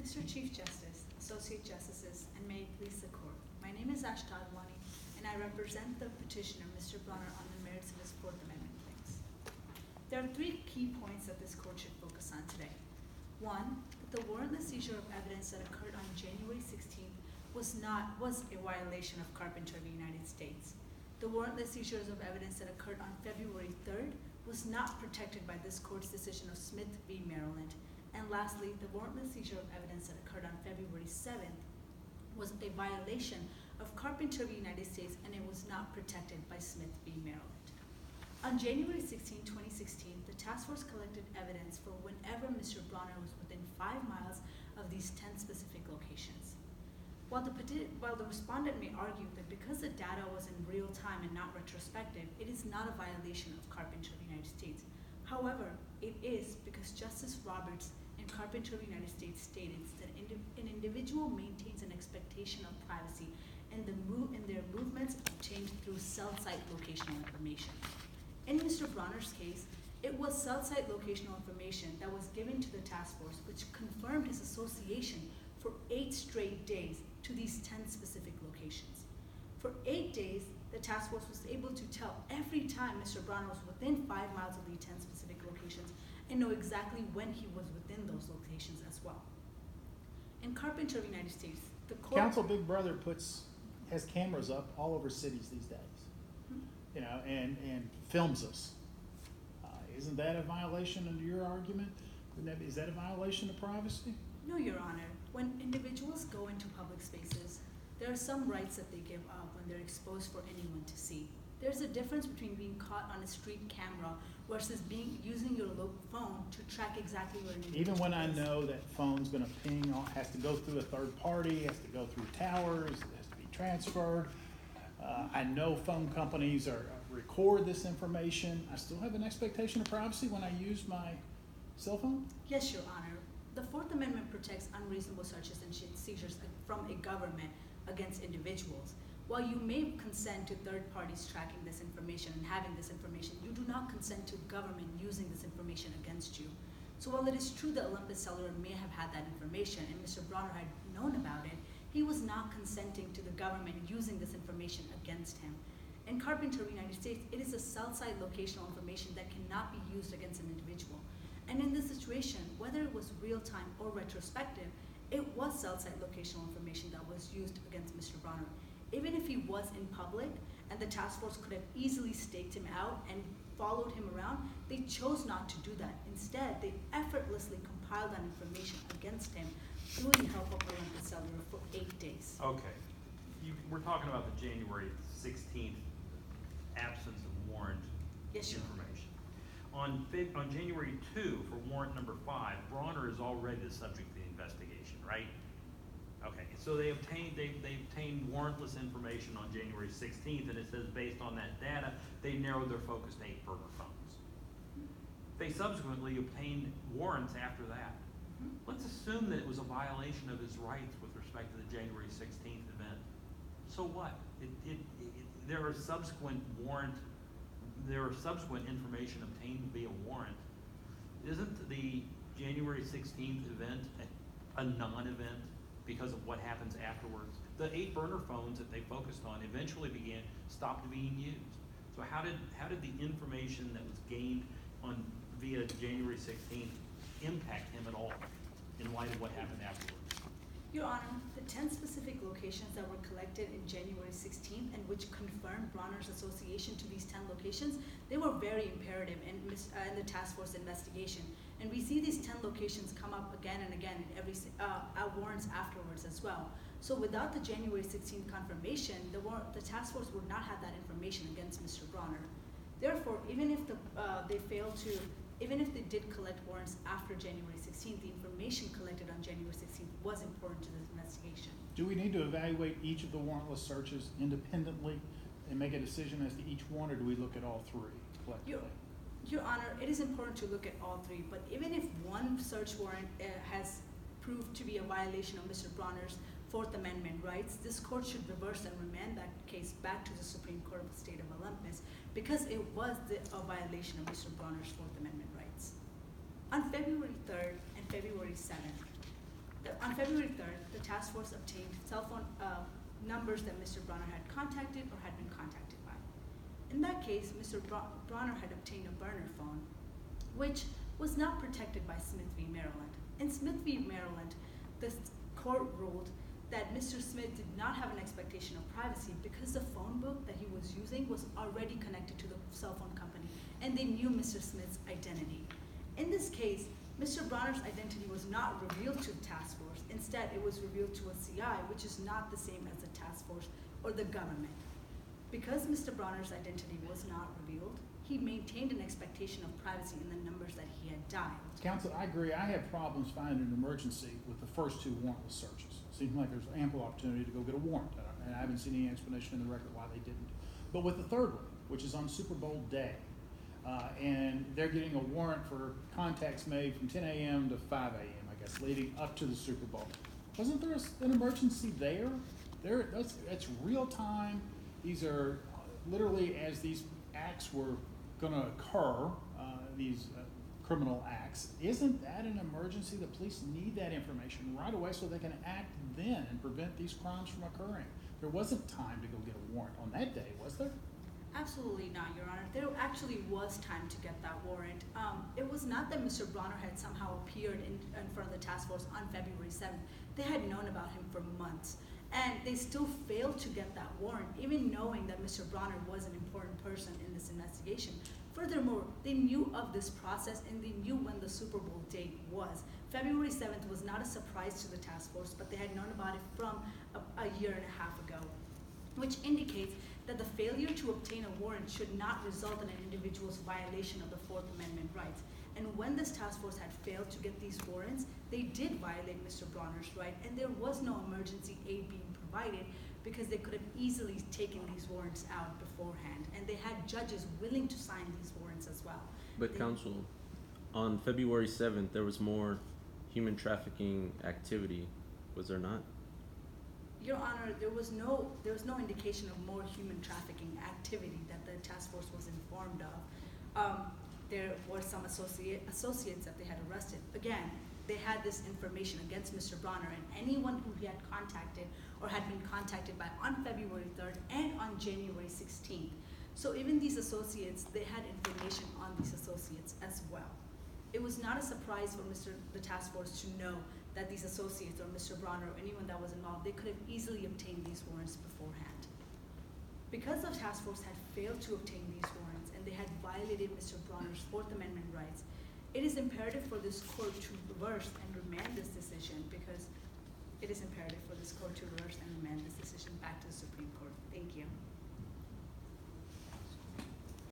Mr. Chief Justice, Associate Justices, and may it please the Court, my name is Ash Tadwani, and I represent the petitioner, Mr. Bronner, on the merits of his Fourth Amendment claims. There are three key points that this Court should focus on today. One, that the warrantless seizure of evidence that occurred on January 16th was a violation of Carpenter v. United States. The warrantless seizures of evidence that occurred on February 3rd was not protected by this Court's decision of Smith v. Maryland. And lastly, the warrantless seizure of evidence that occurred on February 7th was a violation of Carpenter v. United States, and it was not protected by Smith v. Maryland. On January 16, 2016, the task force collected evidence for whenever Mr. Bronner was within 5 miles of these 10 specific locations. While the respondent may argue that because the data was in real time and not retrospective, it is not a violation of Carpenter v. United States. However, it is because Justice Roberts in Carpenter v. United States stated that an individual maintains an expectation of privacy in their movements obtained through cell site locational information. In Mr. Bronner's case, it was cell site locational information that was given to the task force, which confirmed his association for 8 straight days to these 10 specific locations. For 8 days, the task force was able to tell every time Mr. Bronner was within 5 miles of the 10 specific locations and know exactly when he was within those locations as well. In Carpenter v. United States, the court— Counsel Big Brother has cameras up all over cities these days, you know, and films us. Isn't that a violation under your argument? Is that a violation of privacy? No, Your Honor. When individuals go into public spaces, there are some rights that they give up when they're exposed for anyone to see. There's a difference between being caught on a street camera versus using your phone to track exactly where an individual is. Even when I know that phone's going to ping, has to go through a third party, has to go through towers, has to be transferred. I know phone companies record this information. I still have an expectation of privacy when I use my cell phone? Yes, Your Honor. The Fourth Amendment protects unreasonable searches and seizures from a government against individuals. While you may consent to third parties tracking this information and having this information, you do not consent to government using this information against you. So while it is true that Olympus Cellular may have had that information and Mr. Bronner had known about it, he was not consenting to the government using this information against him. In Carpenter v. United States, it is a cell site locational information that cannot be used against an individual. And in this situation, whether it was real-time or retrospective, it was cell site locational information that was used against Mr. Bronner. Even if he was in public and the task force could have easily staked him out and followed him around, they chose not to do that. Instead, they effortlessly compiled that information against him through the help of Olympus Cellular for 8 days. Okay. We're talking about the January 16th absence of warrant information. On January 2, for warrant number 5, Bronner is already the subject of the investigation, right? Okay, so they obtained warrantless information on January 16th, and it says based on that data, they narrowed their focus to 8 burner phones. They subsequently obtained warrants after that. Let's assume that it was a violation of his rights with respect to the January 16th event. So what? There are subsequent information obtained via warrant. Isn't the January 16th event a non-event because of what happens afterwards? The 8 burner phones that they focused on eventually stopped being used. So how did the information that was gained via January 16th impact him at all in light of what happened afterwards? Your Honor, the 10 specific locations that were collected in January 16th and which confirmed Bronner's association to these 10 locations, they were very imperative in the task force investigation. And we see these 10 locations come up again and again in every warrants afterwards as well. So without the January 16th confirmation, the task force would not have that information against Mr. Bronner. Therefore, even if they did collect warrants after January 16th, the information collected on January 16th was important to this investigation. Do we need to evaluate each of the warrantless searches independently and make a decision as to each one, or do we look at all 3 collectively? Your Honor, it is important to look at all 3, but even if one search warrant has proved to be a violation of Mr. Bronner's Fourth Amendment rights, this court should reverse and remand that case back to the Supreme Court of the State of Olympus because it was a violation of Mr. Bronner's Fourth Amendment rights. On February 3rd and February 7th, On February 3rd, the task force obtained cell phone numbers that Mr. Bronner had contacted or had been contacted by. In that case, Mr. Bronner had obtained a burner phone, which was not protected by Smith v. Maryland. In Smith v. Maryland, the court ruled that Mr. Smith did not have an expectation of privacy because the phone book that he was using was already connected to the cell phone company, and they knew Mr. Smith's identity. In this case, Mr. Bronner's identity was not revealed to the task force. Instead, it was revealed to a CI, which is not the same as the task force or the government. Because Mr. Bronner's identity was not revealed, he maintained an expectation of privacy in the numbers that he had dialed. Counsel, I agree. I have problems finding an emergency with the first two warrantless searches. Seems like there's ample opportunity to go get a warrant, and I haven't seen any explanation in the record why they didn't. But with the third one, which is on Super Bowl day, and they're getting a warrant for contacts made from 10 a.m. to 5 a.m., I guess, leading up to the Super Bowl. Wasn't there an emergency there? That's real time. These are literally as these acts were going to occur, these criminal acts. Isn't that an emergency? The police need that information right away so they can act then and prevent these crimes from occurring. There wasn't time to go get a warrant on that day, was there? Absolutely not, Your Honor. There actually was time to get that warrant. It was not that Mr. Bronner had somehow appeared in front of the task force on February 7th. They had known about him for months, and they still failed to get that warrant, even knowing that Mr. Bronner was an important person in this investigation. Furthermore, they knew of this process and they knew when the Super Bowl date was. February 7th was not a surprise to the task force, but they had known about it from a year and a half ago, which indicates that the failure to obtain a warrant should not result in an individual's violation of the Fourth Amendment rights. And when this task force had failed to get these warrants, they did violate Mr. Bronner's right, and there was no emergency aid being provided because they could have easily taken these warrants out beforehand, and they had judges willing to sign these warrants as well. But counsel, on February 7th, there was more human trafficking activity, was there not? Your Honor, there was no indication of more human trafficking activity that the task force was informed of. There were some associates that they had arrested. Again, they had this information against Mr. Bronner and anyone who he had contacted or had been contacted by on February 3rd and on January 16th. So even these associates, they had information on these associates as well. It was not a surprise for the task force to know that these associates or Mr. Bronner or anyone that was involved, they could have easily obtained these warrants beforehand. Because the task force had failed to obtain these warrants and they had violated Mr. Bronner's Fourth Amendment rights, it is imperative for this court to reverse and remand this decision back to the Supreme Court.